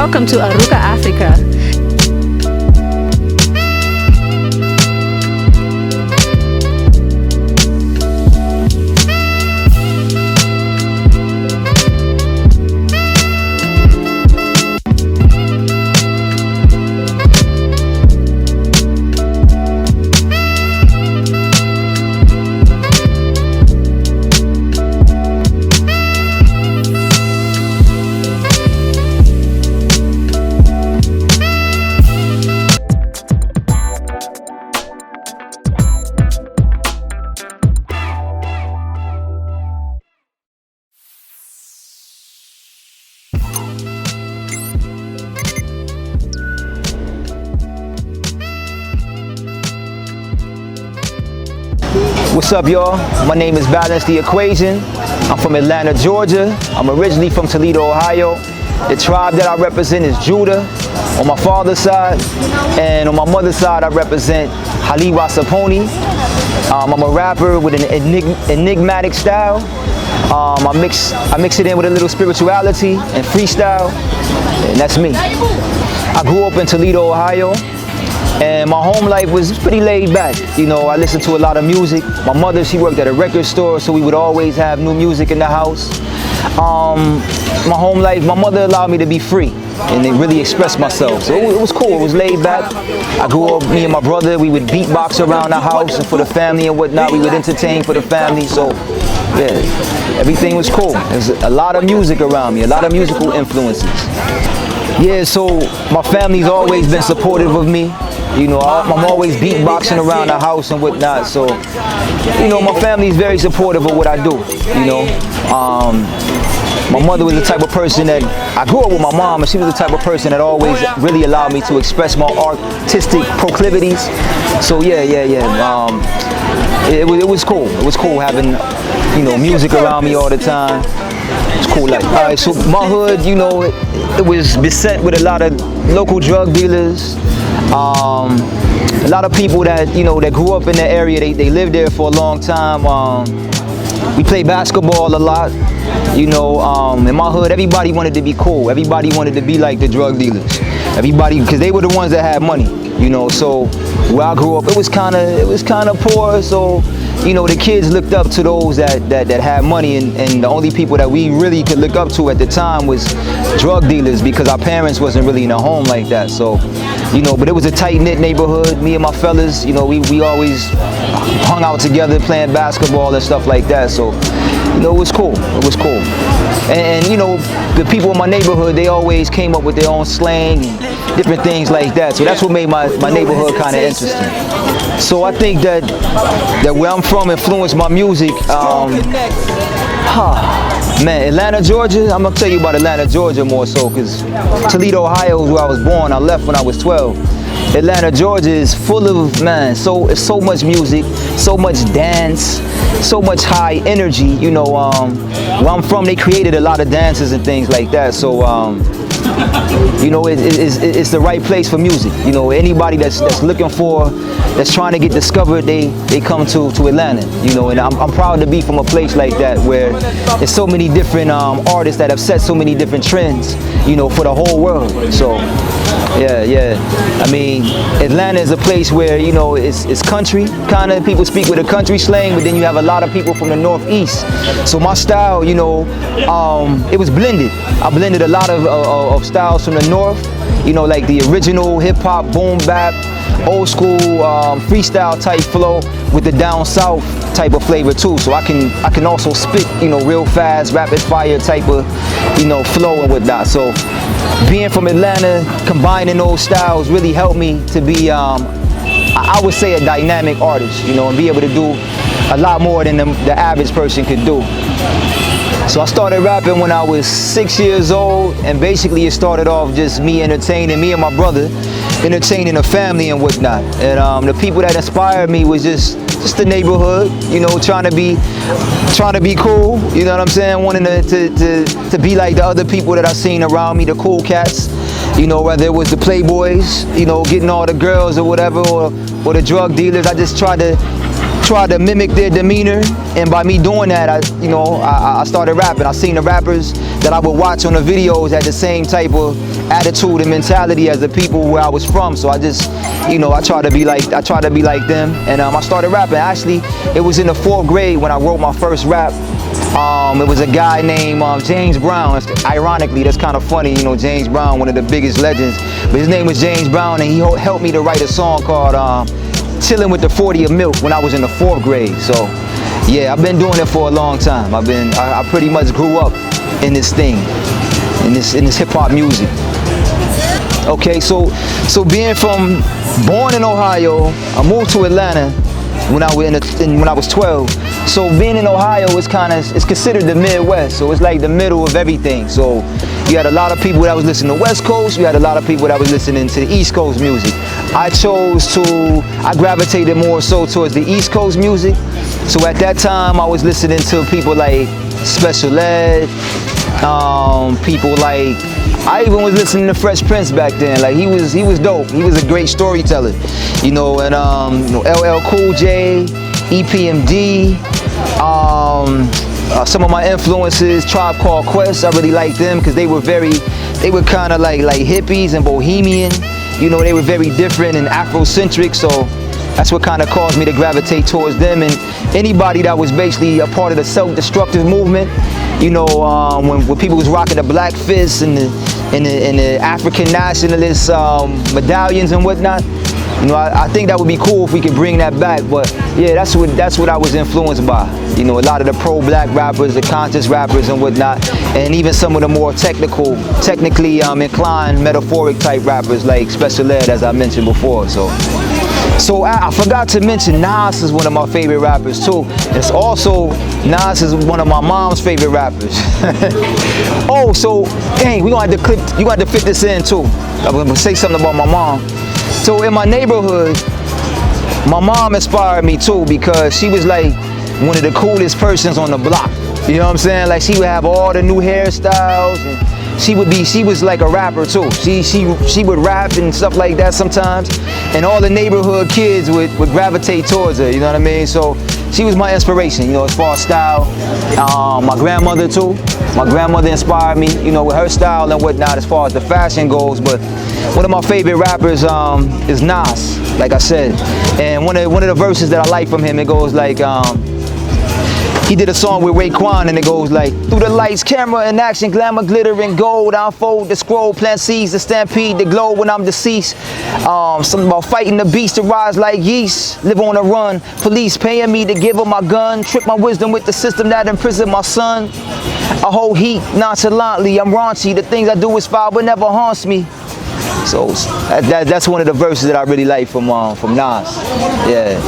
Welcome to Arukhah Afrika. What's up, y'all? My name is Balance the Equation. I'm from Atlanta, Georgia. I'm originally from Toledo, Ohio. The tribe that I represent is Judah on my father's side, and on my mother's side I represent Disapointed. I'm a rapper with an enigmatic style. I mix it in with a little spirituality and freestyle, and that's me. I grew up in Toledo, Ohio. And my home life was pretty laid back. You know, I listened to a lot of music. My mother, she worked at a record store, so we would always have new music in the house. My home life, my mother allowed me to be free and to really express myself. So it was cool, it was laid back. I grew up, me and my brother, we would beatbox around the house and for the family and whatnot. We would entertain for the family, so yeah, everything was cool. There's a lot of music around me, a lot of musical influences. Yeah, so my family's always been supportive of me. You know, I'm always beatboxing around the house and whatnot, so, you know, my family's very supportive of what I do, you know. My mother was the type of person that, I grew up with my mom, and she was the type of person that always really allowed me to express my artistic proclivities. So yeah. It was cool. It was cool having, you know, music around me all the time. It's cool. Like, all right, so my hood, you know, it was beset with a lot of local drug dealers. A lot of people that, you know, that grew up in the area, they lived there for a long time. We played basketball a lot, you know. In my hood, everybody wanted to be cool. Everybody wanted to be like the drug dealers. Everybody, because they were the ones that had money, you know. So where I grew up, it was kind of poor. So, you know, the kids looked up to those that had money, and the only people that we really could look up to at the time was drug dealers, because our parents wasn't really in a home like that. So, you know, but it was a tight-knit neighborhood. Me and my fellas, you know, we always hung out together playing basketball and stuff like that. So, you know, it was cool. It was cool. And you know, the people in my neighborhood, they always came up with their own slang and different things like that. So that's what made my neighborhood kind of interesting. So I think that where I'm from influenced my music. Man, Atlanta, Georgia, I'm gonna tell you about Atlanta, Georgia more so, because Toledo, Ohio is where I was born. I left when I was 12. Atlanta, Georgia is full of, man, it's so much music, so much dance, so much high energy. You know, where I'm from, they created a lot of dances and things like that. So, you know, it's the right place for music. You know, anybody that's looking for, that's trying to get discovered, they come to Atlanta. You know, and I'm proud to be from a place like that, where there's so many different artists that have set so many different trends, you know, for the whole world. So yeah. I mean, Atlanta is a place where, you know, it's country, kind of, people speak with a country slang, but then you have a lot of people from the Northeast. So my style, you know, it was blended. I blended a lot of styles from the North, you know, like the original hip-hop, boom bap, old school freestyle type flow with the down south type of flavor too. So I can also spit, you know, real fast, rapid fire type of, you know, flow and whatnot. So being from Atlanta, combining those styles really helped me to be, I would say, a dynamic artist, you know, and be able to do a lot more than the average person could do. So I started rapping when I was 6 years old, and basically it started off just me entertaining, me and my brother, entertaining the family and whatnot. And the people that inspired me was just the neighborhood, you know, trying to be cool, you know what I'm saying, wanting to be like the other people that I seen around me, the cool cats, you know, whether it was the playboys, you know, getting all the girls or whatever, or the drug dealers. I just tried to tried to mimic their demeanor, and by me doing that, I started rapping. I seen the rappers that I would watch on the videos had the same type of attitude and mentality as the people where I was from. So I just, I tried to be like them, and I started rapping. Actually, it was in the 4th grade when I wrote my first rap. It was a guy named James Brown. Ironically, that's kind of funny, James Brown, one of the biggest legends. But his name was James Brown, and he helped me to write a song called Chillin' with the 40 of Milk when I was in the 4th grade. So yeah, I've been doing it for a long time. I pretty much grew up in this thing, in this hip hop music. Okay, so being born in Ohio, I moved to Atlanta when I was 12. So being in Ohio is considered the Midwest. So it's like the middle of everything. So you had a lot of people that was listening to West Coast. You had a lot of people that was listening to the East Coast music. I gravitated more so towards the East Coast music. So at that time, I was listening to people like Special Ed, people like, I even was listening to Fresh Prince back then. Like he was dope. He was a great storyteller, and LL Cool J, EPMD, some of my influences, Tribe Called Quest. I really liked them because they were kind of like hippies and bohemian. They were very different and Afrocentric. So that's what kind of caused me to gravitate towards them, and anybody that was basically a part of the self-destructive movement. When people was rocking the black fists and the African nationalist medallions and whatnot. I think that would be cool if we could bring that back. But yeah, that's what I was influenced by. A lot of the pro-black rappers, the conscious rappers and whatnot, and even some of the more technically inclined, metaphoric type rappers like Special Ed, as I mentioned before. So I forgot to mention Nas is one of my favorite rappers too. It's also, Nas is one of my mom's favorite rappers. Oh, so dang, you gonna have to fit this in too. I'm gonna say something about my mom. So in my neighborhood, my mom inspired me too, because she was like one of the coolest persons on the block. You know what I'm saying? Like she would have all the new hairstyles, and she was like a rapper too. She would rap and stuff like that sometimes, and all the neighborhood kids would gravitate towards her, you know what I mean? So she was my inspiration, as far as style. My grandmother too. My grandmother inspired me, with her style and whatnot as far as the fashion goes. But one of my favorite rappers is Nas, like I said. And one of the verses that I like from him, it goes like, he did a song with Raekwon, and it goes like, through the lights, camera, and action, glamour, glitter, and gold, I unfold the scroll, plant seeds, the stampede, the glow when I'm deceased. Something about fighting the beast to rise like yeast, live on the run, police paying me to give up my gun, trip my wisdom with the system that imprisoned my son. I hold heat nonchalantly, I'm raunchy, the things I do is foul but never haunts me. So that's one of the verses that I really like from Nas. Yeah,